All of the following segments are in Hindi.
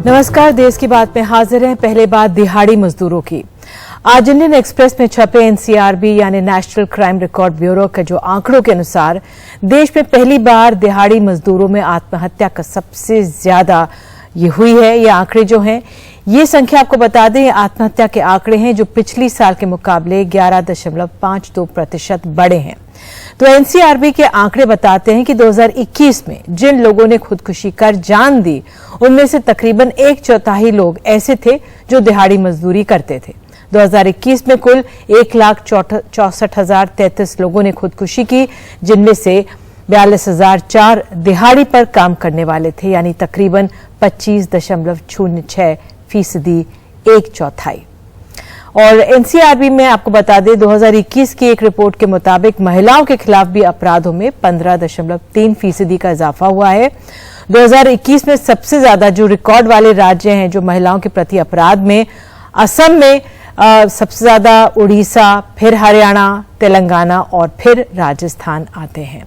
नमस्कार, देश की बात में हाजिर हैं। पहले बात दिहाड़ी मजदूरों की। आज इंडियन एक्सप्रेस में छपे एनसीआरबी यानी नेशनल क्राइम रिकॉर्ड ब्यूरो के जो आंकड़ों के अनुसार देश में पहली बार दिहाड़ी मजदूरों में आत्महत्या का सबसे ज्यादा ये हुई है। ये आंकड़े जो हैं, ये संख्या आपको बता दें, आत्महत्या के आंकड़े हैं जो पिछली साल के मुकाबले 11.52% बढ़े हैं। तो एनसीआरबी के आंकड़े बताते हैं कि 2021 में जिन लोगों ने खुदकुशी कर जान दी, उनमें से तकरीबन 1/4 लोग ऐसे थे जो दिहाड़ी मजदूरी करते थे। 2021 में कुल 1,64,033 लोगों ने खुदकुशी की, जिनमें से 42,004 दिहाड़ी पर काम करने वाले थे, यानी तकरीबन 25.06%, 1/4। और एनसीआरबी में आपको बता दें, 2021 की एक रिपोर्ट के मुताबिक महिलाओं के खिलाफ भी अपराधों में 15.3% का इजाफा हुआ है। 2021 में सबसे ज्यादा जो रिकॉर्ड वाले राज्य हैं जो महिलाओं के प्रति अपराध में, असम में सबसे ज्यादा, उड़ीसा, फिर हरियाणा, तेलंगाना और फिर राजस्थान आते हैं।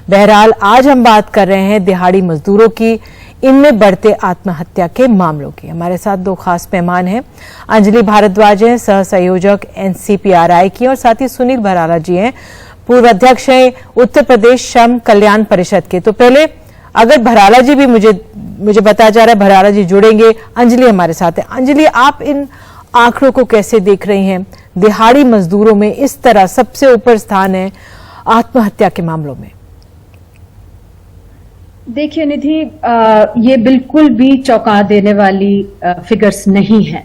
बहरहाल आज हम बात कर रहे हैं दिहाड़ी मजदूरों की, इनमें बढ़ते आत्महत्या के मामलों की। हमारे साथ दो खास मेहमान हैं। अंजलि भारद्वाज हैं, सह संयोजक एनसीपीआरआई की, और साथ ही सुनील भराला जी हैं, पूर्व अध्यक्ष हैं उत्तर प्रदेश श्रम कल्याण परिषद के। तो पहले अगर भराला जी भी मुझे बताया जा रहा है, भराला जी जुड़ेंगे। अंजलि हमारे साथ है। अंजलि, आप इन आंकड़ों को कैसे देख रही हैं? दिहाड़ी मजदूरों में इस तरह सबसे ऊपर स्थान है आत्महत्या के मामलों में। देखिए निधि, ये बिल्कुल भी चौंका देने वाली फिगर्स नहीं है।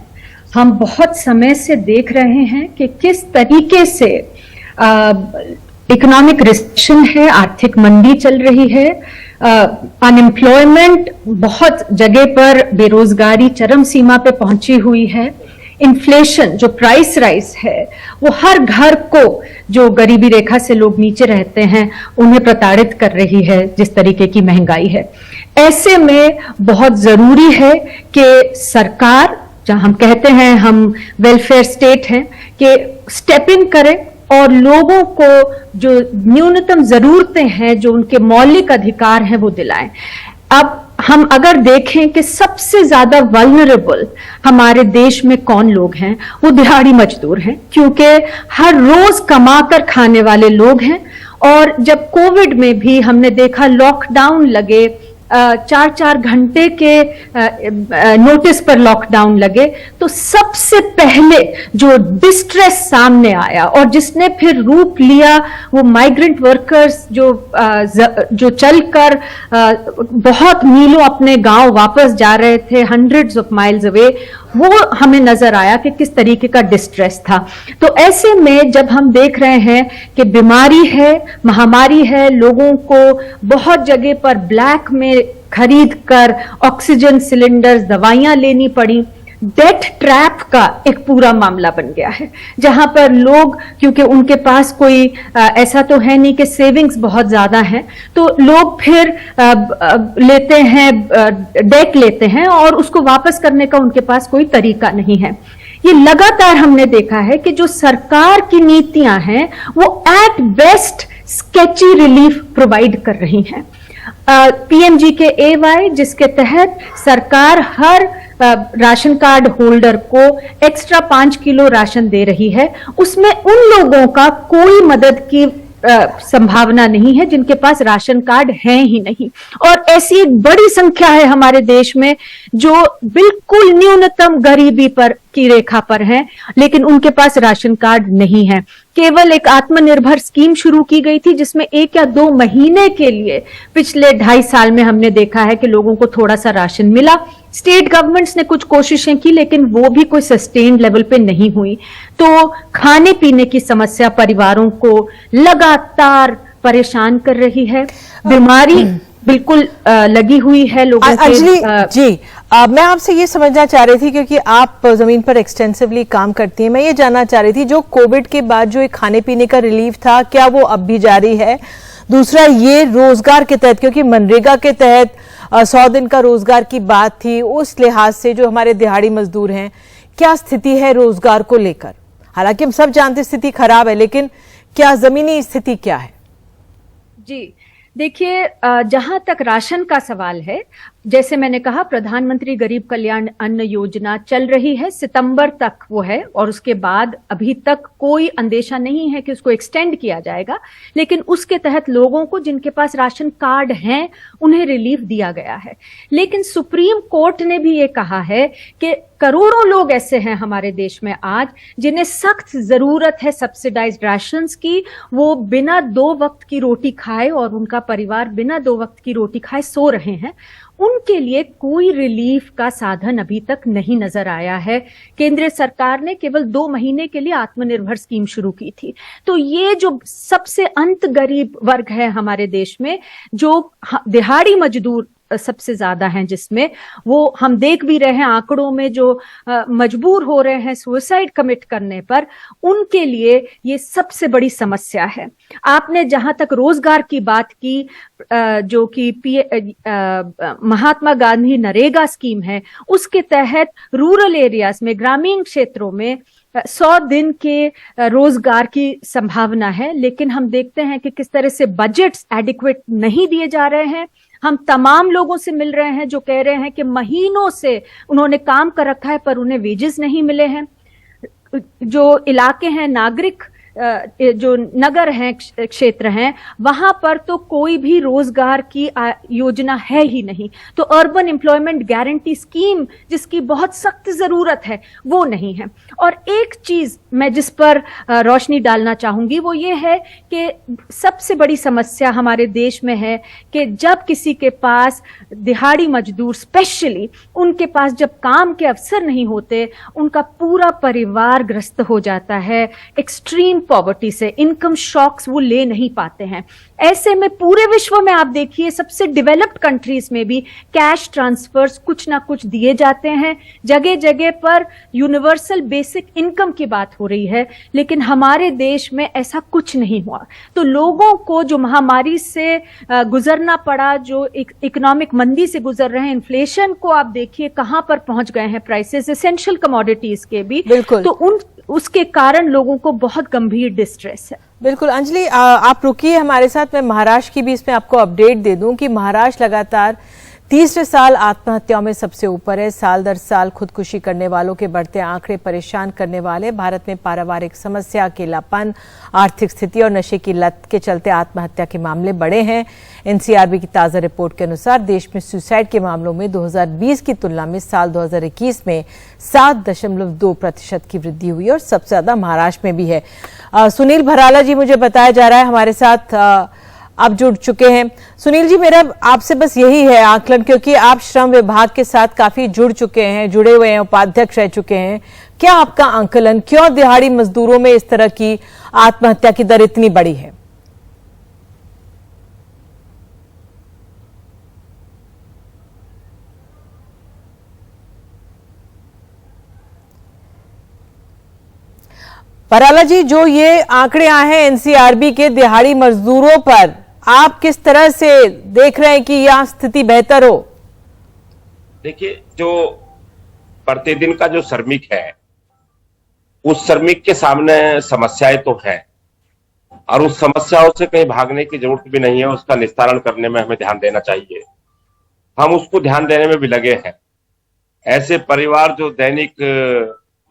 हम बहुत समय से देख रहे हैं कि किस तरीके से इकोनॉमिक रिसेशन है, आर्थिक मंदी चल रही है, अनएम्प्लॉयमेंट बहुत जगह पर, बेरोजगारी चरम सीमा पे पहुंची हुई है, इन्फ्लेशन जो प्राइस राइज है वो हर घर को, जो गरीबी रेखा से लोग नीचे रहते हैं, उन्हें प्रताड़ित कर रही है, जिस तरीके की महंगाई है। ऐसे में बहुत जरूरी है कि सरकार, जहां हम कहते हैं हम वेलफेयर स्टेट हैं, कि स्टेप इन करे और लोगों को जो न्यूनतम जरूरतें हैं, जो उनके मौलिक अधिकार हैं, वो दिलाएं। अब हम अगर देखें कि सबसे ज्यादा वल्नरेबल हमारे देश में कौन लोग हैं, वो दिहाड़ी मजदूर हैं, क्योंकि हर रोज कमाकर खाने वाले लोग हैं। और जब कोविड में भी हमने देखा, लॉकडाउन लगे, 4-4 घंटे के नोटिस पर लॉकडाउन लगे, तो सबसे पहले जो डिस्ट्रेस सामने आया और जिसने फिर रूप लिया, वो माइग्रेंट वर्कर्स जो चलकर बहुत मीलों अपने गांव वापस जा रहे थे, हंड्रेड्स ऑफ माइल्स अवे, वो हमें नजर आया कि किस तरीके का डिस्ट्रेस था। तो ऐसे में जब हम देख रहे हैं कि बीमारी है, महामारी है, लोगों को बहुत जगह पर ब्लैक में खरीद कर ऑक्सीजन सिलेंडर्स, दवाइयां लेनी पड़ी, डेट ट्रैप का एक पूरा मामला बन गया है, जहां पर लोग, क्योंकि उनके पास कोई ऐसा तो है नहीं कि सेविंग्स बहुत ज्यादा है, तो लोग फिर लेते हैं, डेट लेते हैं और उसको वापस करने का उनके पास कोई तरीका नहीं है। ये लगातार हमने देखा है कि जो सरकार की नीतियां हैं वो at best sketchy relief provide कर रही हैं। PMGKAY, जिसके तहत सरकार हर राशन कार्ड होल्डर को एक्स्ट्रा 5 किलो राशन दे रही है, उसमें उन लोगों का कोई मदद की संभावना नहीं है जिनके पास राशन कार्ड है ही नहीं। और ऐसी एक बड़ी संख्या है हमारे देश में जो बिल्कुल न्यूनतम गरीबी पर की रेखा पर हैं, लेकिन उनके पास राशन कार्ड नहीं है। केवल एक आत्मनिर्भर स्कीम शुरू की गई थी, जिसमें 1 या 2 महीने के लिए पिछले 2.5 साल में हमने देखा है कि लोगों को थोड़ा सा राशन मिला। स्टेट गवर्नमेंट्स ने कुछ कोशिशें की, लेकिन वो भी कोई सस्टेन्ड लेवल पे नहीं हुई। तो खाने पीने की समस्या परिवारों को लगातार परेशान कर रही है, बीमारी बिल्कुल लगी हुई है लोगों के। अंजलि जी, मैं आपसे ये समझना चाह रही थी, क्योंकि आप जमीन पर एक्सटेंसिवली काम करती हैं, मैं ये जानना चाह रही थी, जो कोविड के बाद जो एक खाने पीने का रिलीफ था, क्या वो अब भी जारी है? दूसरा, ये रोजगार के तहत, क्योंकि मनरेगा के तहत 100 दिन का रोजगार की बात थी, उस लिहाज से जो हमारे दिहाड़ी मजदूर हैं, क्या स्थिति है रोजगार को लेकर? हालांकि हम सब जानते स्थिति खराब है, लेकिन क्या जमीनी स्थिति क्या है? जी देखिए, जहां तक राशन का सवाल है, जैसे मैंने कहा, प्रधानमंत्री गरीब कल्याण अन्न योजना चल रही है, सितंबर तक वो है और उसके बाद अभी तक कोई अंदेशा नहीं है कि उसको एक्सटेंड किया जाएगा। लेकिन उसके तहत लोगों को जिनके पास राशन कार्ड हैं उन्हें रिलीफ दिया गया है। लेकिन सुप्रीम कोर्ट ने भी ये कहा है कि करोड़ों लोग ऐसे हैं हमारे देश में आज जिन्हें सख्त जरूरत है सब्सिडाइज्ड राशंस की। वो बिना 2 वक्त की रोटी खाए और उनका परिवार बिना 2 वक्त की रोटी खाए सो रहे हैं। उनके लिए कोई रिलीफ का साधन अभी तक नहीं नजर आया है। केंद्र सरकार ने केवल 2 महीने के लिए आत्मनिर्भर स्कीम शुरू की थी। तो ये जो सबसे अंत गरीब वर्ग है हमारे देश में, जो दिहाड़ी मजदूर सबसे ज्यादा हैं, जिसमें वो हम देख भी रहे हैं आंकड़ों में, जो मजबूर हो रहे हैं सुसाइड कमिट करने पर, उनके लिए ये सबसे बड़ी समस्या है। आपने जहां तक रोजगार की बात की, जो कि महात्मा गांधी नरेगा स्कीम है, उसके तहत रूरल एरियाज में, ग्रामीण क्षेत्रों में 100 दिन के रोजगार की संभावना है। लेकिन हम देखते हैं कि किस तरह से बजट्स एडिक्वेट नहीं दिए जा रहे हैं। हम तमाम लोगों से मिल रहे हैं जो कह रहे हैं कि महीनों से उन्होंने काम कर रखा है पर उन्हें वेजेस नहीं मिले हैं। जो इलाके हैं नागरिक, जो नगर हैं, क्षेत्र हैं, वहां पर तो कोई भी रोजगार की योजना है ही नहीं। तो अर्बन एम्प्लॉयमेंट गारंटी स्कीम जिसकी बहुत सख्त जरूरत है वो नहीं है। और एक चीज मैं जिस पर रोशनी डालना चाहूंगी वो ये है कि सबसे बड़ी समस्या हमारे देश में है कि जब किसी के पास, दिहाड़ी मजदूर स्पेशली, उनके पास जब काम के अवसर नहीं होते, उनका पूरा परिवार ग्रस्त हो जाता है एक्सट्रीम पॉवर्टी से। इनकम शॉक्स वो ले नहीं पाते हैं। ऐसे में पूरे विश्व में आप देखिए, सबसे डेवलप्ड कंट्रीज में भी कैश ट्रांसफर्स कुछ ना कुछ दिए जाते हैं। जगह जगह पर यूनिवर्सल बेसिक इनकम की बात हो रही है, लेकिन हमारे देश में ऐसा कुछ नहीं हुआ। तो लोगों को जो महामारी से गुजरना पड़ा, जो इकोनॉमिक मंदी से गुजर रहे हैं, इन्फ्लेशन को आप देखिए कहां पर पहुंच गए हैं प्राइसेस, एसेंशियल कमोडिटीज के भी। तो उसके कारण लोगों को बहुत गंभीर डिस्ट्रेस है। बिल्कुल अंजलि, आप रुकिए हमारे साथ। मैं महाराष्ट्र की भी इसमें आपको अपडेट दे दूं कि महाराष्ट्र लगातार तीसरे साल आत्महत्याओं में सबसे ऊपर है। साल दर साल खुदकुशी करने वालों के बढ़ते आंकड़े परेशान करने वाले। भारत में पारिवारिक समस्या, अकेलापन, आर्थिक स्थिति और नशे की लत के चलते आत्महत्या के मामले बढ़े हैं। एनसीआरबी की ताजा रिपोर्ट के अनुसार देश में सुसाइड के मामलों में 2020 की तुलना में साल 2021 में 7.2% की वृद्धि हुई और सबसे ज्यादा महाराष्ट्र में भी है। सुनील भराला जी मुझे बताया जा रहा है हमारे साथ आप जुड़ चुके हैं। सुनील जी, मेरा आपसे बस यही है आकलन, क्योंकि आप श्रम विभाग के साथ काफी जुड़े हुए हैं, उपाध्यक्ष रह चुके हैं। क्या आपका आकलन, क्यों दिहाड़ी मजदूरों में इस तरह की आत्महत्या की दर इतनी बड़ी है? भराला जी, जो ये आंकड़े आए हैं एनसीआरबी के दिहाड़ी मजदूरों पर, आप किस तरह से देख रहे हैं कि यह स्थिति बेहतर हो? देखिए, जो प्रतिदिन का जो श्रमिक है, उस श्रमिक के सामने समस्याएं तो हैं और उस समस्याओं से कहीं भागने की जरूरत भी नहीं है। उसका निस्तारण करने में हमें ध्यान देना चाहिए। हम उसको ध्यान देने में भी लगे हैं। ऐसे परिवार जो दैनिक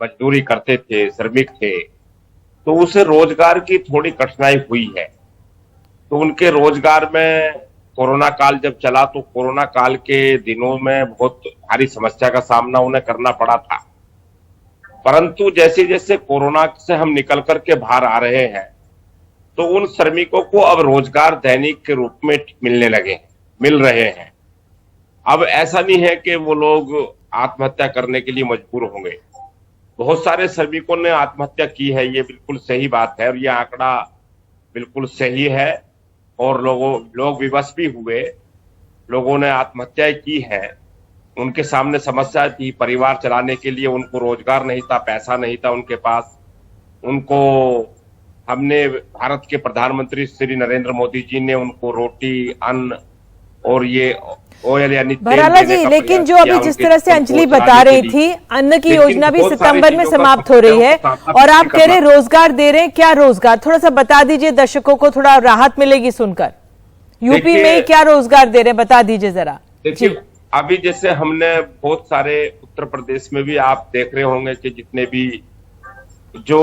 मजदूरी करते थे, श्रमिक थे, तो उसे रोजगार की थोड़ी कठिनाई हुई है। तो उनके रोजगार में कोरोना काल जब चला तो कोरोना काल के दिनों में बहुत भारी समस्या का सामना उन्हें करना पड़ा था। परंतु जैसे जैसे कोरोना से हम निकल करके बाहर आ रहे हैं, तो उन श्रमिकों को अब रोजगार दैनिक के रूप में मिल रहे हैं। अब ऐसा नहीं है कि वो लोग आत्महत्या करने के लिए मजबूर होंगे। बहुत सारे श्रमिकों ने आत्महत्या की है, ये बिल्कुल सही बात है और ये आंकड़ा बिल्कुल सही है। और लोग विवश भी हुए, लोगों ने आत्महत्या की है। उनके सामने समस्या थी, परिवार चलाने के लिए उनको रोजगार नहीं था, पैसा नहीं था उनके पास। उनको हमने, भारत के प्रधानमंत्री श्री नरेंद्र मोदी जी ने उनको रोटी, अन्न और ये ऑयल यानी भराला जी, लेकिन जो अभी जिस तरह से अंजलि बता रही थी, अन्न की योजना भी सितंबर में समाप्त हो रही है और आप कह रहे रोजगार दे रहे हैं। क्या रोजगार, थोड़ा सा बता दीजिए, दर्शकों को थोड़ा राहत मिलेगी सुनकर। यूपी में क्या रोजगार दे रहे हैं, बता दीजिए जरा। देखिए, अभी जैसे हमने बहुत सारे उत्तर प्रदेश में भी आप देख रहे होंगे कि जितने भी जो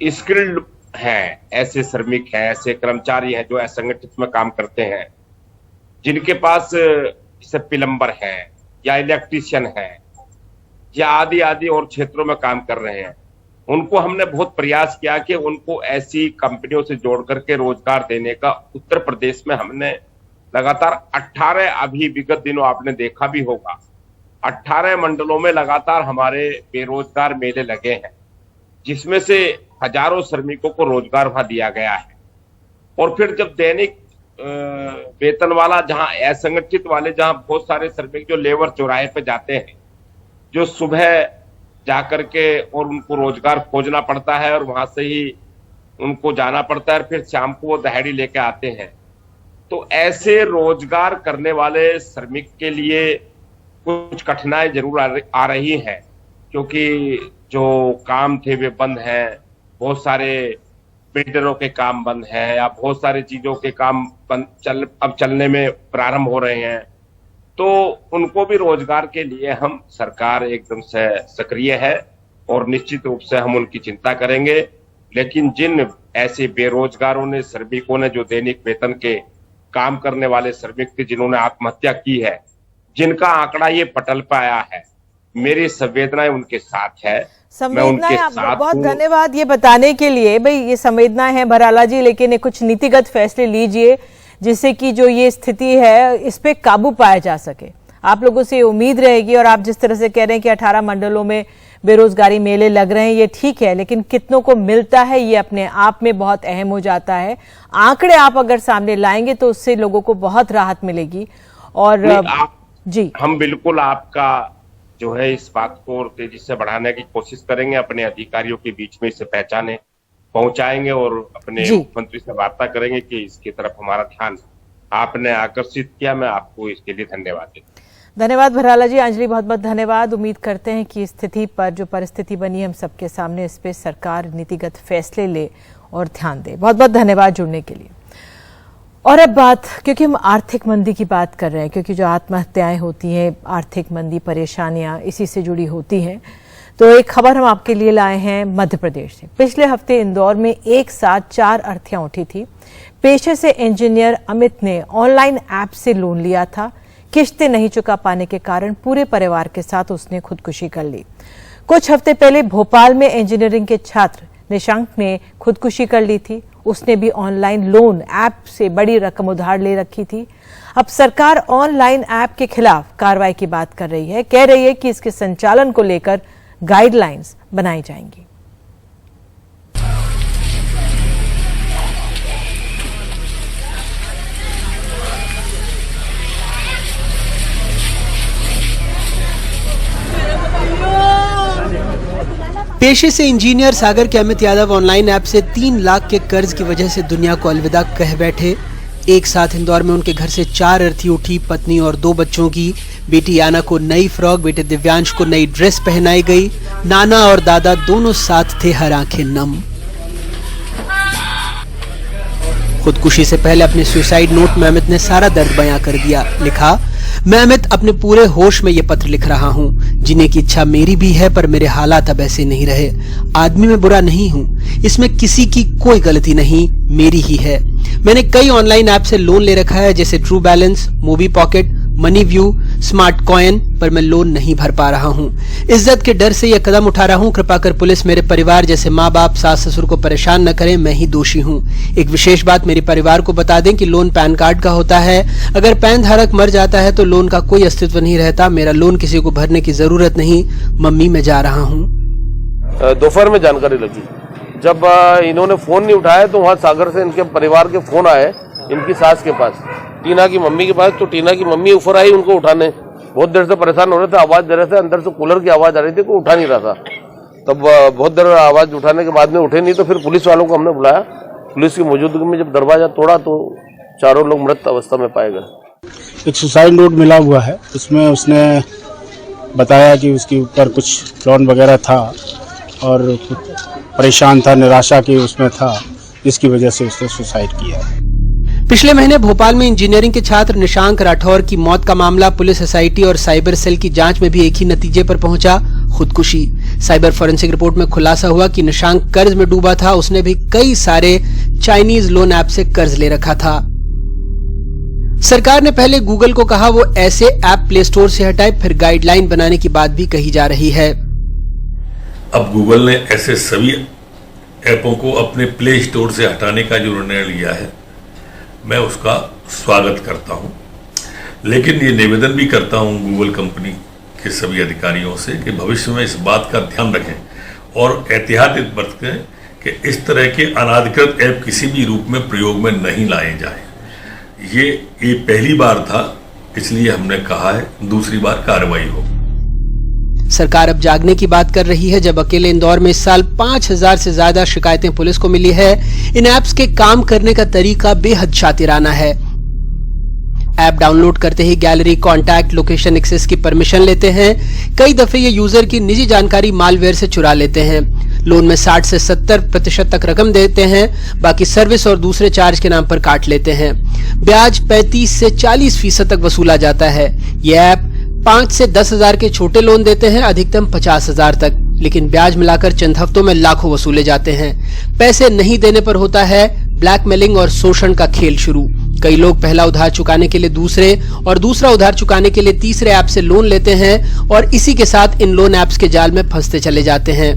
स्किल्ड हैं, ऐसे श्रमिक हैं, ऐसे कर्मचारी हैं जो असंगठित में काम करते हैं, जिनके पास जैसे प्लम्बर हैं या इलेक्ट्रीशियन हैं या आदि आदि और क्षेत्रों में काम कर रहे हैं, उनको हमने बहुत प्रयास किया कि उनको ऐसी कंपनियों से जोड़ करके रोजगार देने का उत्तर प्रदेश में हमने लगातार 18 अभी विगत दिनों आपने देखा भी होगा 18 मंडलों में लगातार हमारे बेरोजगार मेले लगे हैं, जिसमें से हजारों श्रमिकों को रोजगार वहां दिया गया है। और फिर जब दैनिक वेतन वाला जहां असंगठित वाले जहां बहुत सारे श्रमिक जो लेबर चौराहे पे जाते हैं, जो सुबह जाकर के और उनको रोजगार खोजना पड़ता है और वहां से ही उनको जाना पड़ता है, फिर शाम को वो दिहाड़ी लेके आते हैं, तो ऐसे रोजगार करने वाले श्रमिक के लिए कुछ कठिनाई जरूर आ रही हैं, क्योंकि जो काम थे वे बंद हैं, बहुत सारे बिल्डरों के काम बंद हैं या बहुत सारी चीजों के काम अब चलने में प्रारंभ हो रहे हैं, तो उनको भी रोजगार के लिए हम सरकार एकदम से सक्रिय है और निश्चित रूप से हम उनकी चिंता करेंगे। लेकिन जिन ऐसे बेरोजगारों ने, श्रमिकों ने, जो दैनिक वेतन के काम करने वाले श्रमिक थे जिन्होंने आत्महत्या की है, जिनका आंकड़ा ये पटल पे आया है, मेरी संवेदनाएं उनके साथ है। संवेदनाएं, आप बहुत धन्यवाद ये बताने के लिए। भाई ये संवेदनाएं हैं भराला जी, लेकिन कुछ नीतिगत फैसले लीजिए जिससे कि जो ये स्थिति है इस पे काबू पाया जा सके। आप लोगों से उम्मीद रहेगी। और आप जिस तरह से कह रहे हैं कि 18 मंडलों में बेरोजगारी मेले लग रहे हैं, ये ठीक है, लेकिन कितनों को मिलता है ये अपने आप में बहुत अहम हो जाता है। आंकड़े आप अगर सामने लाएंगे तो उससे लोगों को बहुत राहत मिलेगी। और जी, हम बिल्कुल आपका जो है इस बात को और तेजी से बढ़ाने की कोशिश करेंगे, अपने अधिकारियों के बीच में इसे पहचाने पहुंचाएंगे और अपने मुख्यमंत्री से वार्ता करेंगे कि इसकी तरफ हमारा ध्यान आपने आकर्षित किया। मैं आपको इसके लिए धन्यवाद देता हूं। धन्यवाद भराला जी। अंजलि, बहुत बहुत धन्यवाद। उम्मीद करते हैं कि स्थिति पर जो परिस्थिति बनी हम सबके सामने, इस पे सरकार नीतिगत फैसले ले और ध्यान दे। बहुत बहुत धन्यवाद जुड़ने के लिए। और अब बात, क्योंकि हम आर्थिक मंदी की बात कर रहे हैं, क्योंकि जो आत्महत्याएं होती हैं, आर्थिक मंदी, परेशानियां इसी से जुड़ी होती हैं, तो एक खबर हम आपके लिए लाए हैं मध्य प्रदेश से। पिछले हफ्ते इंदौर में एक साथ 4 अर्थियां उठी थी। पेशे से इंजीनियर अमित ने ऑनलाइन ऐप से लोन लिया था। किश्तें नहीं चुका पाने के कारण पूरे परिवार के साथ उसने खुदकुशी कर ली। कुछ हफ्ते पहले भोपाल में इंजीनियरिंग के छात्र निशांक ने खुदकुशी कर ली थी। उसने भी ऑनलाइन लोन ऐप से बड़ी रकम उधार ले रखी थी। अब सरकार ऑनलाइन ऐप के खिलाफ कार्रवाई की बात कर रही है, कह रही है कि इसके संचालन को लेकर गाइडलाइंस बनाई जाएंगी। पेशे से इंजीनियर सागर के अमित यादव ऑनलाइन ऐप से 3 लाख के कर्ज की वजह से दुनिया को अलविदा कह बैठे। एक साथ इंदौर में उनके घर से 4 अर्थी उठी। पत्नी और 2 बच्चों की, बेटी याना को नई फ्रॉक, बेटे दिव्यांश को नई ड्रेस पहनाई गई। नाना और दादा दोनों साथ थे, हर आंखें नम। खुदकुशी से पहले अपने सुसाइड नोट में अमित ने सारा दर्द बयां कर दिया। लिखा, मैं अमित अपने पूरे होश में ये पत्र लिख रहा हूँ। जीने की इच्छा मेरी भी है, पर मेरे हालात अब ऐसे नहीं रहे। आदमी में बुरा नहीं हूँ, इसमें किसी की कोई गलती नहीं, मेरी ही है। मैंने कई ऑनलाइन ऐप से लोन ले रखा है, जैसे true balance, movie pocket, money view, smart coin, पर मैं लोन नहीं भर पा रहा हूँ। इज्जत के डर से यह कदम उठा रहा हूँ। कृपा कर पुलिस मेरे परिवार जैसे माँ बाप, सास ससुर को परेशान न करें, मैं ही दोषी हूँ। एक विशेष बात मेरे परिवार को बता दें कि लोन पैन कार्ड का होता है। अगर पैन धारक मर जाता है तो लोन का कोई अस्तित्व नहीं रहता। मेरा लोन किसी को भरने की जरूरत नहीं। मम्मी, मैं जा रहा हूँ। दोपहर में जानकारी लगी, जब इन्होंने फोन नहीं उठाया तो वहाँ सागर से इनके परिवार के फोन आए इनकी सास के पास, टीना की मम्मी के पास। तो टीना की मम्मी ऊपर आई उनको उठाने। बहुत देर से परेशान हो रहे थे, आवाज दे रहे थे, अंदर से कूलर की आवाज आ रही थी, कोई उठा नहीं रहा था। तब बहुत देर आवाज उठाने के बाद में उठे नहीं, तो फिर पुलिस वालों को हमने बुलाया। पुलिस की मौजूदगी में जब दरवाजा तोड़ा तो चारों लोग मृत अवस्था में पाए गए। एक सुसाइड नोट मिला हुआ है, उसमें उसने बताया कि उसके ऊपर कुछ लोन वगैरह था और परेशान था, निराशा की उसमें था, जिसकी वजह से उसने सुसाइड किया। पिछले महीने भोपाल में इंजीनियरिंग के छात्र निशांक राठौर की मौत का मामला पुलिस एसआईटी और साइबर सेल की जांच में भी एक ही नतीजे पर पहुंचा, खुदकुशी। साइबर फॉरेंसिक रिपोर्ट में खुलासा हुआ कि निशांक कर्ज में डूबा था। उसने भी कई सारे चाइनीज लोन ऐप से कर्ज ले रखा था। सरकार ने पहले गूगल को कहा वो ऐसे ऐप प्ले स्टोर से हटाए, फिर गाइडलाइन बनाने की बात भी कही जा रही है। अब गूगल ने ऐसे सभी ऐपों को अपने प्ले स्टोर से हटाने का जो निर्णय लिया है, मैं उसका स्वागत करता हूं। लेकिन ये निवेदन भी करता हूं गूगल कंपनी के सभी अधिकारियों से कि भविष्य में इस बात का ध्यान रखें और एहतियात बरतें कि इस तरह के अनाधिकृत ऐप किसी भी रूप में प्रयोग में नहीं लाए जाए। ये पहली बार था, इसलिए हमने कहा है दूसरी बार कार्रवाई हो। सरकार अब जागने की बात कर रही है। जब अकेले इंदौर में इस साल 5000 से ज्यादा शिकायतें पुलिस को मिली है। इन ऐप्स के काम करने का तरीका बेहद शातिराना है। ऐप डाउनलोड करते ही गैलरी, कॉन्टैक्ट, लोकेशन एक्सेस की परमिशन लेते हैं। कई दफे ये यूजर की निजी जानकारी मालवेयर से चुरा लेते हैं। लोन में 60 से 70% तक रकम देते हैं, बाकी सर्विस और दूसरे चार्ज के नाम पर काट लेते हैं। ब्याज 35 से 40% तक वसूला जाता है। ये ऐप 5 से 10,000 के छोटे लोन देते हैं, अधिकतम 50,000 तक, लेकिन ब्याज मिलाकर चंद हफ्तों में लाखों वसूले जाते हैं। पैसे नहीं देने पर होता है ब्लैकमेलिंग और शोषण का खेल शुरू। कई लोग पहला उधार चुकाने के लिए दूसरे और दूसरा उधार चुकाने के लिए तीसरे ऐप से लोन लेते हैं और इसी के साथ इन लोन ऐप्स के जाल में फंसते चले जाते हैं।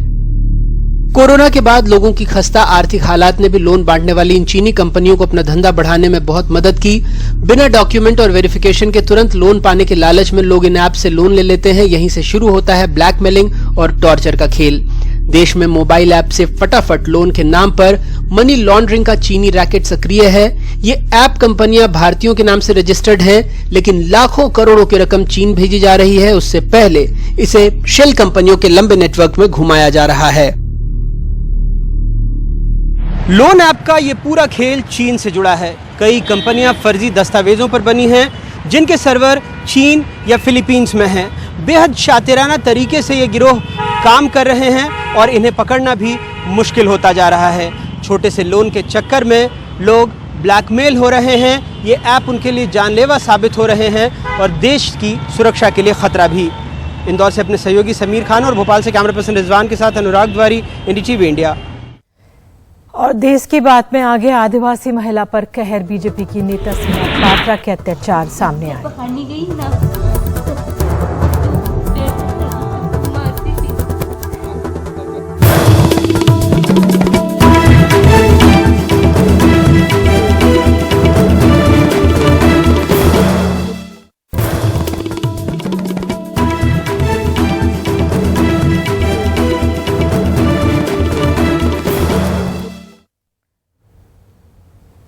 कोरोना के बाद लोगों की खस्ता आर्थिक हालात ने भी लोन बांटने वाली इन चीनी कंपनियों को अपना धंधा बढ़ाने में बहुत मदद की। बिना डॉक्यूमेंट और वेरिफिकेशन के तुरंत लोन पाने के लालच में लोग इन ऐप से लोन ले लेते हैं। यहीं से शुरू होता है ब्लैकमेलिंग और टॉर्चर का खेल। देश में मोबाइल ऐप से फटाफट लोन के नाम पर मनी लॉन्ड्रिंग का चीनी रैकेट सक्रिय है। ये ऐप कंपनियां भारतीयों के नाम से रजिस्टर्ड हैं, लेकिन लाखों करोड़ों की रकम चीन भेजी जा रही है। उससे पहले इसे शेल कंपनियों के लंबे नेटवर्क में घुमाया जा रहा है। लोन ऐप का ये पूरा खेल चीन से जुड़ा है। कई कंपनियां फर्जी दस्तावेजों पर बनी हैं, जिनके सर्वर चीन या फिलीपींस में हैं। बेहद शातिराना तरीके से ये गिरोह काम कर रहे हैं और इन्हें पकड़ना भी मुश्किल होता जा रहा है। छोटे से लोन के चक्कर में लोग ब्लैकमेल हो रहे हैं। ये ऐप उनके लिए जानलेवा साबित हो रहे हैं और देश की सुरक्षा के लिए खतरा भी। इंदौर से अपने सहयोगी समीर खान और भोपाल से कैमरा पर्सन रिजवान के साथ अनुराग द्वारी, एनडीटीवी इंडिया। और देश की बात में आगे आदिवासी महिला पर कहर। बीजेपी की नेता सीमा पात्रा के अत्याचार सामने आए।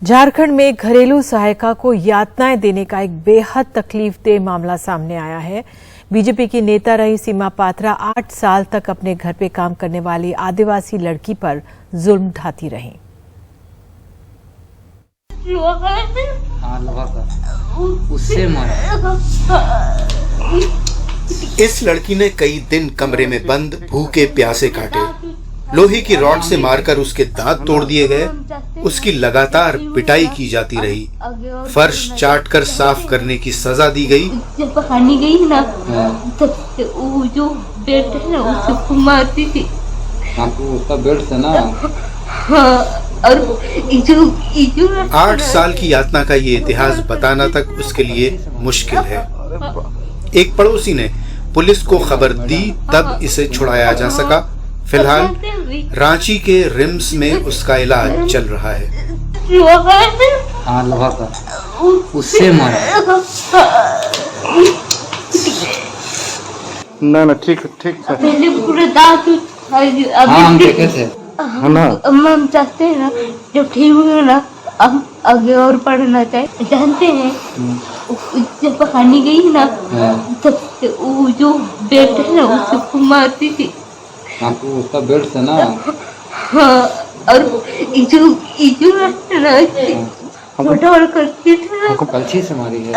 झारखंड में घरेलू सहायिका को यातनाएं देने का एक बेहद तकलीफदेह मामला सामने आया है। बीजेपी की नेता रही सीमा पात्रा 8 साल तक अपने घर पे काम करने वाली आदिवासी लड़की पर जुल्म ढाती रहीं। उससे मारा। इस लड़की ने कई दिन कमरे में बंद भूखे प्यासे काटे। लोहे की रॉड से मारकर उसके दांत तोड़ दिए गए। उसकी लगातार पिटाई की जाती रही। फर्श चाटकर साफ करने की सजा दी गई। जब पकड़नी गई ना, तब से वो जो बेल्ट है ना, उससे मारती थी। आपको उसका बेल्ट से ना? हाँ, और इजू 8 साल की यातना का ये इतिहास बताना तक उसके लिए मुश्किल है। एक पड़ोसी ने पुलिस को खबर दी, तब इसे छुड़ाया जा सका। फिलहाल रांची के रिम्स में उसका इलाज चल रहा है। हाँ, लोहा का उससे मारा। ना ठीक है। पहले पूरा दांत हम कैसे हम चाहते हैं ना, जब ठीक हुए ना, हम आगे और पढ़ना चाहे जानते हैं। जब पकड़नी गई ना, तब से वो जो बेल्ट है ना, उससे मारती थी। आपको उसका बेल्ट से ना? हाँ, और इजू छोटा और करती थी ना। आपको कलछी से मारी है?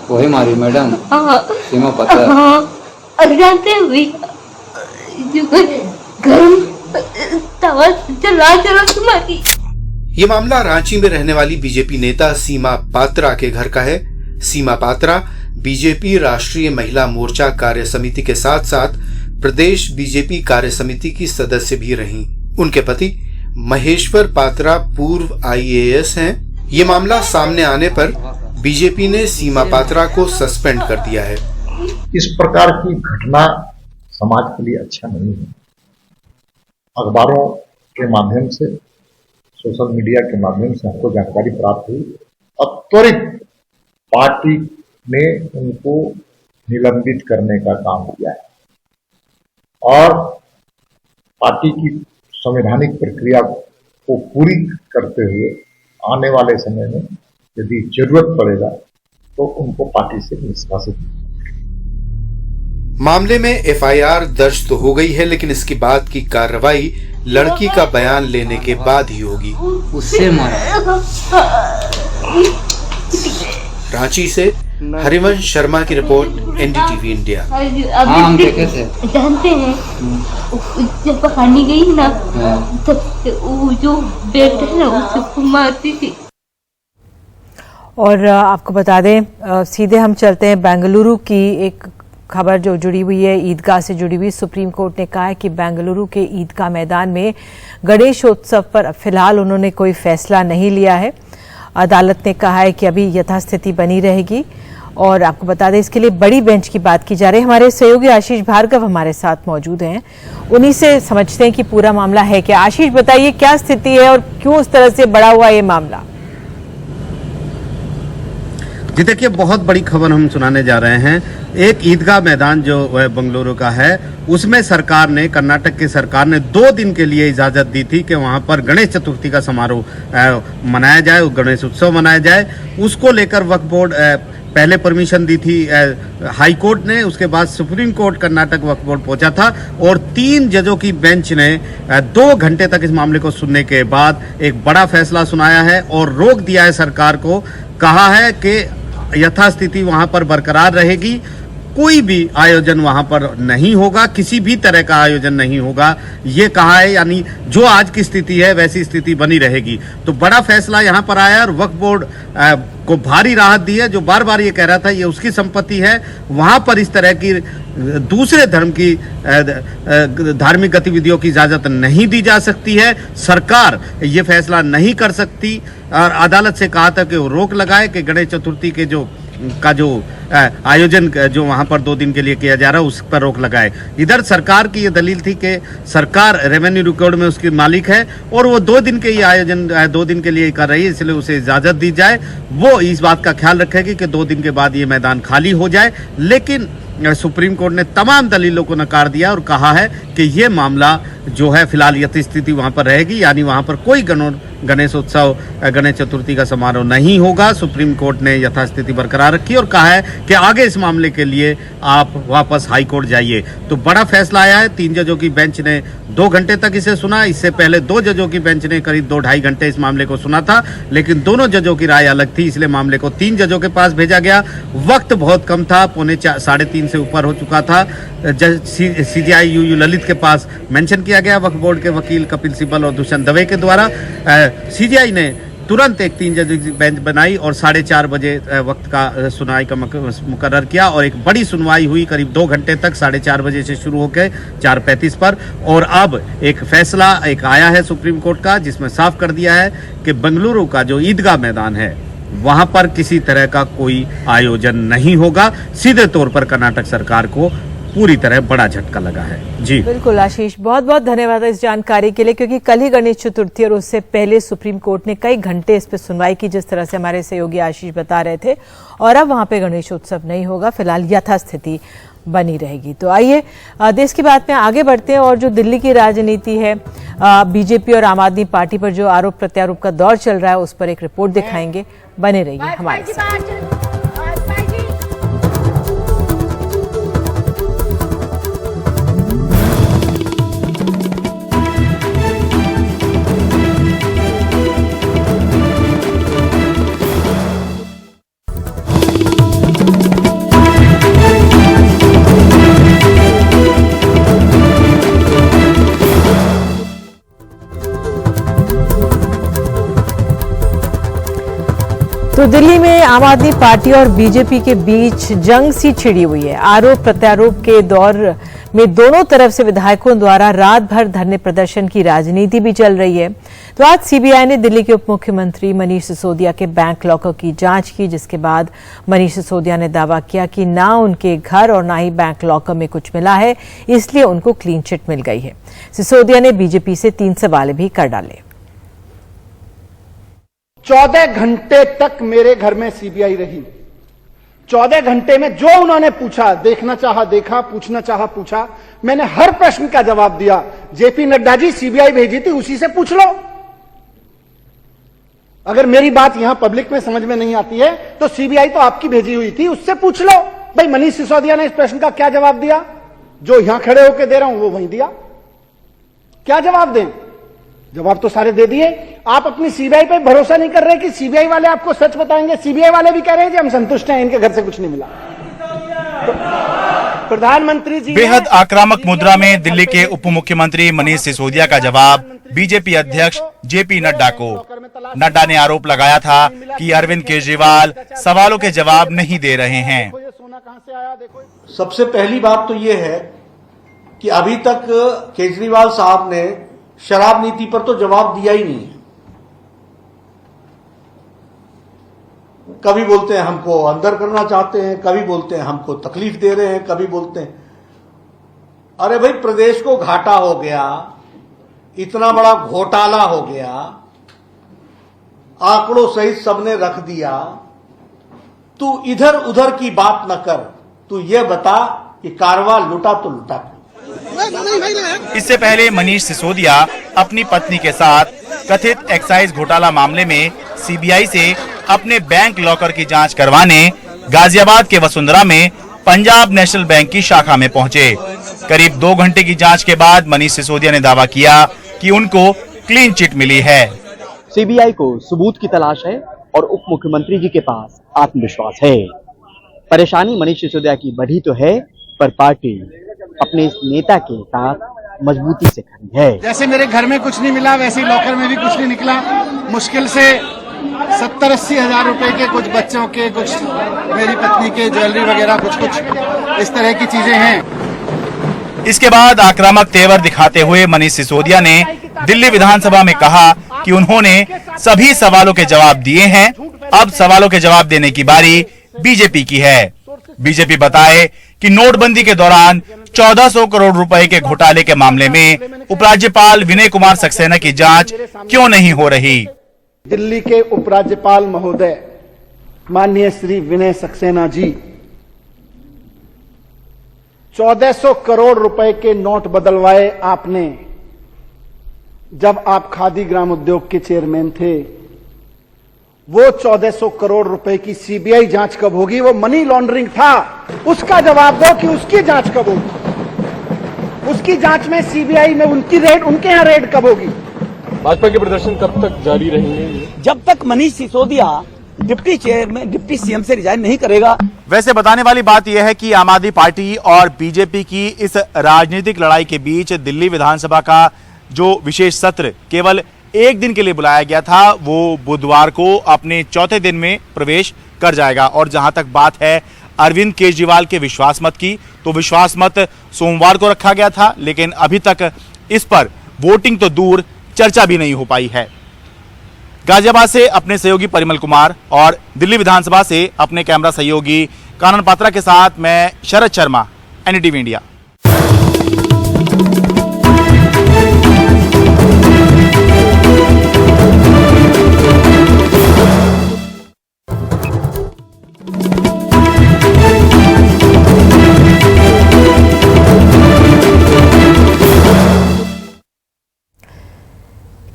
वही मारी मैडम? हाँ, सीमा पता? हाँ, और जानते हुए जो गर्म तवा चला मारी। ये मामला रांची में रहने वाली बीजेपी नेता सीमा पात्रा के घर का है। सीमा पात्रा बीजेपी राष्ट्रीय महिला मोर्चा कार्य समिति के साथ साथ प्रदेश बीजेपी कार्य समिति की सदस्य भी रहीं। उनके पति महेश्वर पात्रा पूर्व IAS हैं। ये मामला सामने आने पर बीजेपी ने सीमा पात्रा को सस्पेंड कर दिया है। इस प्रकार की घटना समाज के लिए अच्छा नहीं है। अखबारों के माध्यम से, सोशल मीडिया के माध्यम से हमको जानकारी प्राप्त हुई और त्वरित पार्टी ने उनको निलंबित करने का काम किया है और पार्टी की संवैधानिक प्रक्रिया को पूरी करते हुए आने वाले समय में यदि जरूरत पड़ेगा तो उनको पार्टी से निष्कासित। मामले में FIR दर्ज तो हो गई है, लेकिन इसके बाद की कार्रवाई लड़की का बयान लेने के बाद ही होगी। उससे मारा। रांची से हरिवंश शर्मा की रिपोर्ट, NDTV इंडिया। हम कैसे जानते हैं जब पकाने गई ना तब वो जो बेल्ट है ना उसको मारती थी। और आपको बता दें, सीधे हम चलते हैं बेंगलुरु की एक खबर जो जुड़ी हुई है ईदगाह से जुड़ी हुई। सुप्रीम कोर्ट ने कहा है कि बेंगलुरु के ईदगाह मैदान में गणेशोत्सव पर फिलहाल उन्होंने कोई फैसला नहीं लिया है। अदालत ने कहा है कि अभी यथास्थिति बनी रहेगी। और आपको बता दें, इसके लिए बड़ी बेंच की बात की जा रही है। हमारे सहयोगी आशीष भार्गव हमारे साथ मौजूद हैं, उन्हीं से समझते हैं कि पूरा मामला है क्या। आशीष, बताइए क्या स्थिति है और क्यों इस तरह से बढ़ा हुआ ये मामला। जी देखिए, बहुत बड़ी खबर हम सुनाने जा रहे हैं। एक ईदगाह मैदान जो बेंगलुरु का है, उसमें सरकार ने, कर्नाटक की सरकार ने 2 दिन के लिए इजाजत दी थी कि वहां पर गणेश चतुर्थी का समारोह मनाया जाए, गणेश उत्सव मनाया जाए। उसको लेकर वक्फ बोर्ड पहले परमिशन दी थी हाई कोर्ट ने, उसके बाद सुप्रीम कोर्ट कर्नाटक वक्फ बोर्ड पहुंचा था और 3 जजों की बेंच ने 2 घंटे तक इस मामले को सुनने के बाद एक बड़ा फैसला सुनाया है और रोक दिया है सरकार को। कहा है कि यथास्थिति वहां पर बरकरार रहेगी, कोई भी आयोजन वहां पर नहीं होगा, किसी भी तरह का आयोजन नहीं होगा, ये कहा है। यानी जो आज की स्थिति है वैसी स्थिति बनी रहेगी। तो बड़ा फैसला यहां पर आया और वक्फ बोर्ड को भारी राहत दी है। जो बार बार ये कह रहा था ये उसकी संपत्ति है, वहां पर इस तरह की दूसरे धर्म की धार्मिक गतिविधियों की इजाजत नहीं दी जा सकती है। सरकार ये फैसला नहीं कर सकती और अदालत से कहा था कि वो रोक लगाए कि गणेश चतुर्थी के जो आयोजन जो वहां पर 2 दिन के लिए किया जा रहा है उस पर रोक लगाए। इधर सरकार की ये दलील थी कि सरकार रेवेन्यू रिकॉर्ड में उसकी मालिक है और वो 2 दिन के ये आयोजन 2 दिन के लिए कर रही है, इसलिए उसे इजाजत दी जाए। वो इस बात का ख्याल रखेगी कि 2 दिन के बाद ये मैदान खाली हो जाए। लेकिन सुप्रीम कोर्ट ने तमाम दलीलों को नकार दिया और कहा है कि ये मामला जो है फिलहाल यथास्थिति वहां पर रहेगी, यानी वहां पर कोई गणेश उत्सव, गणेश चतुर्थी का समारोह नहीं होगा। सुप्रीम कोर्ट ने यथास्थिति बरकरार रखी और कहा है कि आगे इस मामले के लिए आप वापस हाई कोर्ट जाइए। तो बड़ा फैसला आया है। 3 जजों की बेंच ने 2 घंटे तक इसे सुना। इससे पहले 2 जजों की बेंच ने करीब 2-2.5 घंटे इस मामले को सुना था, लेकिन दोनों जजों की राय अलग थी, इसलिए मामले को 3 जजों के पास भेजा गया। वक्त बहुत कम था, 3:45 से ऊपर हो चुका था। जज CJI UU ललित के पास मेंशन किया गया वक्फ बोर्ड के वकील कपिल सिब्बल और दुष्यंत दवे के द्वारा। CJI ने तुरंत एक 3 जज की बेंच बनाई और 4:30 बजे वक्त का सुनवाई का मुकर्रर किया और एक बड़ी सुनवाई हुई करीब 2 घंटे तक, 4:30 बजे से शुरू होकर 4:35 पर। और अब एक फैसला आया है सुप्रीम कोर्ट का, जिसमें साफ कर दिया है कि बेंगलुरु का जो ईदगाह मैदान है वहां पर किसी तरह का कोई आयोजन नहीं होगा। सीधे तौर पर कर्नाटक सरकार को पूरी तरह बड़ा झटका लगा है। जी बिल्कुल आशीष, बहुत बहुत धन्यवाद इस जानकारी के लिए, क्योंकि कल ही गणेश चतुर्थी और उससे पहले सुप्रीम कोर्ट ने कई घंटे इस पर सुनवाई की, जिस तरह से हमारे सहयोगी आशीष बता रहे थे। और अब वहां पे गणेशोत्सव नहीं होगा, फिलहाल यथास्थिति बनी रहेगी। तो आइए देश की बात में आगे बढ़ते हैं और जो दिल्ली की राजनीति है, बीजेपी और आम आदमी पार्टी पर जो आरोप प्रत्यारोप का दौर चल रहा है उस पर एक रिपोर्ट दिखाएंगे। बने रहिए हमारे साथ। तो दिल्ली में आम आदमी पार्टी और बीजेपी के बीच जंग सी छिड़ी हुई है। आरोप प्रत्यारोप के दौर में दोनों तरफ से विधायकों द्वारा रात भर धरने प्रदर्शन की राजनीति भी चल रही है। तो आज सीबीआई ने दिल्ली के उप मुख्यमंत्री मनीष सिसोदिया के बैंक लॉकर की जांच की, जिसके बाद मनीष सिसोदिया ने दावा किया कि ना उनके घर और ना ही बैंक लॉकर में कुछ मिला है, इसलिए उनको क्लीन चिट मिल गई है। सिसोदिया ने बीजेपी से 3 सवाल भी कर डाले। 14 घंटे तक मेरे घर में सीबीआई रही। 14 घंटे में जो उन्होंने पूछा, देखना चाहा देखा, पूछना चाहा पूछा, मैंने हर प्रश्न का जवाब दिया। जेपी नड्डा जी सीबीआई भेजी थी, उसी से पूछ लो। अगर मेरी बात यहां पब्लिक में समझ में नहीं आती है तो सीबीआई तो आपकी भेजी हुई थी, उससे पूछ लो। भाई मनीष सिसोदिया ने इस प्रश्न का क्या जवाब दिया? जो यहां खड़े होकर दे रहा हूं वो वहीं दिया। क्या जवाब दें? जवाब तो सारे दे दिए। आप अपनी सीबीआई पे भरोसा नहीं कर रहे कि सीबीआई वाले आपको सच बताएंगे। सीबीआई वाले भी कह रहे हैं कि हम संतुष्ट हैं, इनके घर से कुछ नहीं मिला। तो प्रधानमंत्री जी बेहद आक्रामक मुद्रा में दिल्ली के उप मुख्यमंत्री मनीष सिसोदिया का जवाब बीजेपी अध्यक्ष जेपी नड्डा को। नड्डा ने आरोप लगाया था कि अरविंद केजरीवाल सवालों के जवाब नहीं दे रहे हैं। सबसे पहली बात तो ये है कि अभी तक केजरीवाल साहब ने शराब नीति पर तो जवाब दिया ही नहीं है। कभी बोलते हैं हमको अंदर करना चाहते हैं, कभी बोलते हैं हमको तकलीफ दे रहे हैं, कभी बोलते हैं अरे भाई प्रदेश को घाटा हो गया, इतना बड़ा घोटाला हो गया, आंकड़ों सहित सबने रख दिया। तू इधर उधर की बात न कर, तू ये बता कि कारवा लुटा तो लुटा। इससे पहले मनीष सिसोदिया अपनी पत्नी के साथ कथित एक्साइज घोटाला मामले में सीबीआई से अपने बैंक लॉकर की जांच करवाने गाजियाबाद के वसुंधरा में पंजाब नेशनल बैंक की शाखा में पहुंचे। करीब 2 घंटे की जांच के बाद मनीष सिसोदिया ने दावा किया कि उनको क्लीन चिट मिली है। सीबीआई को सबूत की तलाश है और उप मुख्यमंत्री जी के पास आत्मविश्वास है। परेशानी मनीष सिसोदिया की बढ़ी तो है, पर पार्टी अपने इस नेता के साथ मजबूती से खड़ी है। जैसे मेरे घर में कुछ नहीं मिला, वैसे ही लॉकर में भी कुछ नहीं निकला। मुश्किल से 70-80 हजार रुपए के कुछ बच्चों के, कुछ मेरी पत्नी के ज्वेलरी वगैरह, कुछ इस तरह की चीजें हैं। इसके बाद आक्रामक तेवर दिखाते हुए मनीष सिसोदिया ने दिल्ली विधानसभा में कहा कि उन्होंने सभी सवालों के जवाब दिए हैं, अब सवालों के जवाब देने की बारी बीजेपी की है। बीजेपी बताए कि नोटबंदी के दौरान 1400 करोड़ रुपए के घोटाले के मामले में उपराज्यपाल विनय कुमार सक्सेना की जांच क्यों नहीं हो रही। दिल्ली के उपराज्यपाल महोदय माननीय श्री विनय सक्सेना जी, 1400 करोड़ रुपए के नोट बदलवाए आपने जब आप खादी ग्राम उद्योग के चेयरमैन थे। वो 1400 करोड़ रुपए की सीबीआई जांच कब होगी? वो मनी लॉन्ड्रिंग था, उसका जवाब दो कि उसकी जांच कब होगी। उसकी जांच में सीबीआई में उनकी रेड, उनके यहां रेड कब होगी? भाजपा के प्रदर्शन कब तक जारी रहेंगे? जब तक Manish Sisodia deputy chairman, deputy CM से रिजाइन नहीं करेगा। वैसे बताने वाली बात यह है कि आम आदमी पार्टी और बीजेपी की इस राजनीतिक लड़ाई के बीच दिल्ली विधानसभा का जो विशेष सत्र केवल 1 दिन के लिए बुलाया गया था, वो बुधवार को अपने 4थे दिन में प्रवेश कर जाएगा। और जहां तक बात है अरविंद केजरीवाल के विश्वास मत की, तो विश्वास मत सोमवार को रखा गया था, लेकिन अभी तक इस पर वोटिंग तो दूर, चर्चा भी नहीं हो पाई है। गाजियाबाद से अपने सहयोगी परिमल कुमार और दिल्ली विधानसभा से अपने कैमरा सहयोगी कानन पात्रा के साथ मैं शरद शर्मा, एनडीटीवी इंडिया।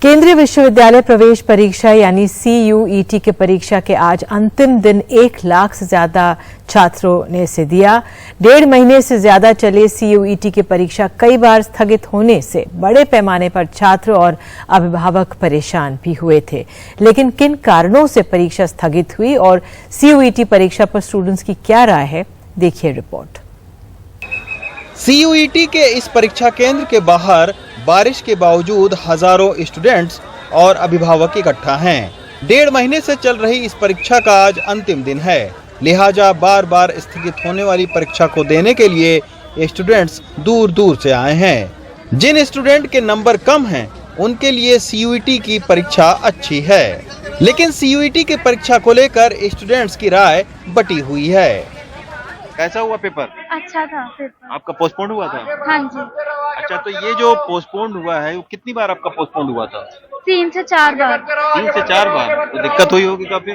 केंद्रीय विश्वविद्यालय प्रवेश परीक्षा यानी CUET की परीक्षा के आज अंतिम दिन 1 लाख से ज्यादा छात्रों ने इसे दिया। 1.5 महीने से ज्यादा चले CUET की परीक्षा कई बार स्थगित होने से बड़े पैमाने पर छात्र और अभिभावक परेशान भी हुए थे। लेकिन किन कारणों से परीक्षा स्थगित हुई और CUET परीक्षा पर स्टूडेंट्स की क्या राय है, देखिए रिपोर्ट। CUET के इस परीक्षा केंद्र के बाहर बारिश के बावजूद हजारों स्टूडेंट्स और अभिभावक इकट्ठा हैं। 1.5 महीने से चल रही इस परीक्षा का आज अंतिम दिन है, लिहाजा बार बार स्थगित होने वाली परीक्षा को देने के लिए स्टूडेंट्स दूर दूर से आए हैं। जिन स्टूडेंट के नंबर कम हैं, उनके लिए CUET की परीक्षा अच्छी है, लेकिन CUET की परीक्षा को लेकर स्टूडेंट्स की राय बटी हुई है। कैसा हुआ पेपर? अच्छा था पेपर। आपका पोस्टपोन हुआ था? हाँ जी। अच्छा, तो ये जो पोस्टपोन हुआ है वो कितनी बार आपका पोस्टपोन हुआ था? 3 से 4 बार। 3 से 4 बार, तो दिक्कत हुई होगी काफी।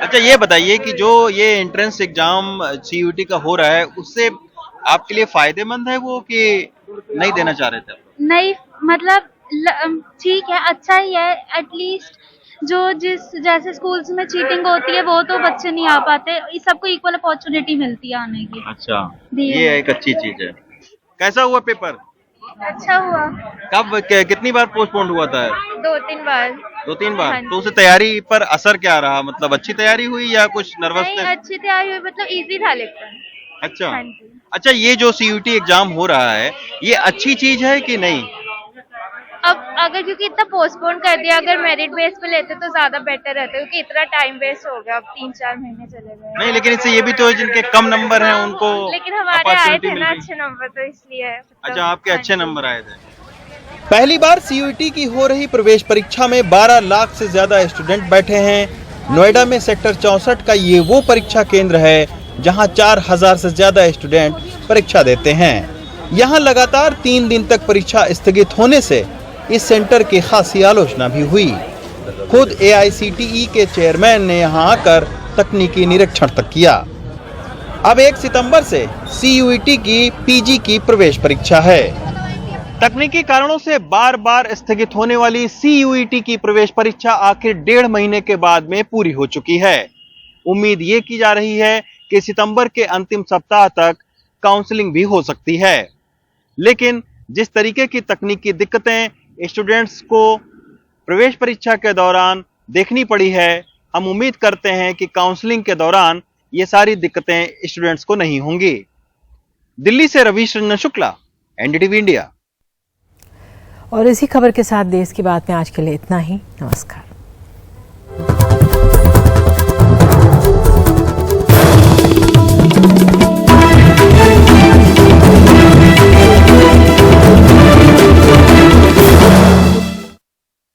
अच्छा, ये बताइए कि जो ये एंट्रेंस एग्जाम CUET का हो रहा है, उससे आपके लिए फायदेमंद है वो कि नहीं देना चाह रहे थे? नहीं, मतलब ठीक है, अच्छा ही है। एटलीस्ट जो जैसे स्कूल्स में चीटिंग होती है वो तो बच्चे नहीं आ पाते, इस सबको इक्वल अपॉर्चुनिटी मिलती है आने की। अच्छा, ये एक अच्छी चीज है। कैसा हुआ पेपर? अच्छा हुआ। कब कितनी बार पोस्टपोन हुआ था? 2-3 बार। 2-3 बार। हाँ जी। तो उससे तैयारी पर असर क्या रहा? मतलब अच्छी तैयारी हुई या कुछ नर्वस नहीं, थे? अच्छी तैयारी हुई, मतलब इजी था लेकिन। अच्छा। हाँ जी। अच्छा, ये जो CUET एग्जाम हो रहा है, ये अच्छी चीज है कि नहीं? अब अगर क्योंकि इतना पोस्टपोन कर दिया, अगर मेरिट बेस पे लेते तो ज्यादा बेटर रहता, क्योंकि इतना टाइम वेस्ट हो गया, अब 3-4 महीने चले गए। नहीं, लेकिन इससे ये भी तो है जिनके कम नंबर हैं उनको लेकिन हमारे आए opportunity थे मिल ना गई। अच्छे नंबर, तो इसलिए। अच्छा, आपके अच्छे नंबर आए थे। पहली बार CUET की हो रही प्रवेश परीक्षा में 12 लाख से ज्यादा स्टूडेंट बैठे हैं। नोएडा में सेक्टर 64 का ये वो परीक्षा केंद्र है जहां 4000 से ज्यादा स्टूडेंट परीक्षा देते हैं। यहां लगातार 3 दिन तक परीक्षा स्थगित होने से इस सेंटर की खासी आलोचना भी हुई। खुद AICTE के चेयरमैन ने यहां आकर तकनीकी निरीक्षण तक किया। अब 1 सितंबर से CUET की PG की प्रवेश परीक्षा है। तकनीकी कारणों से बार बार स्थगित होने वाली CUET की प्रवेश परीक्षा आखिर 1.5 महीने के बाद में पूरी हो चुकी है। उम्मीद ये की जा रही है कि सितंबर के अंतिम सप्ताह तक काउंसलिंग भी हो सकती है, लेकिन जिस तरीके की तकनीकी दिक्कतें स्टूडेंट्स को प्रवेश परीक्षा के दौरान देखनी पड़ी है, हम उम्मीद करते हैं कि काउंसलिंग के दौरान ये सारी दिक्कतें स्टूडेंट्स को नहीं होंगी। दिल्ली से रवीश रंजन शुक्ला, NDTV इंडिया। और इसी खबर के साथ देश की बात में आज के लिए इतना ही। नमस्कार।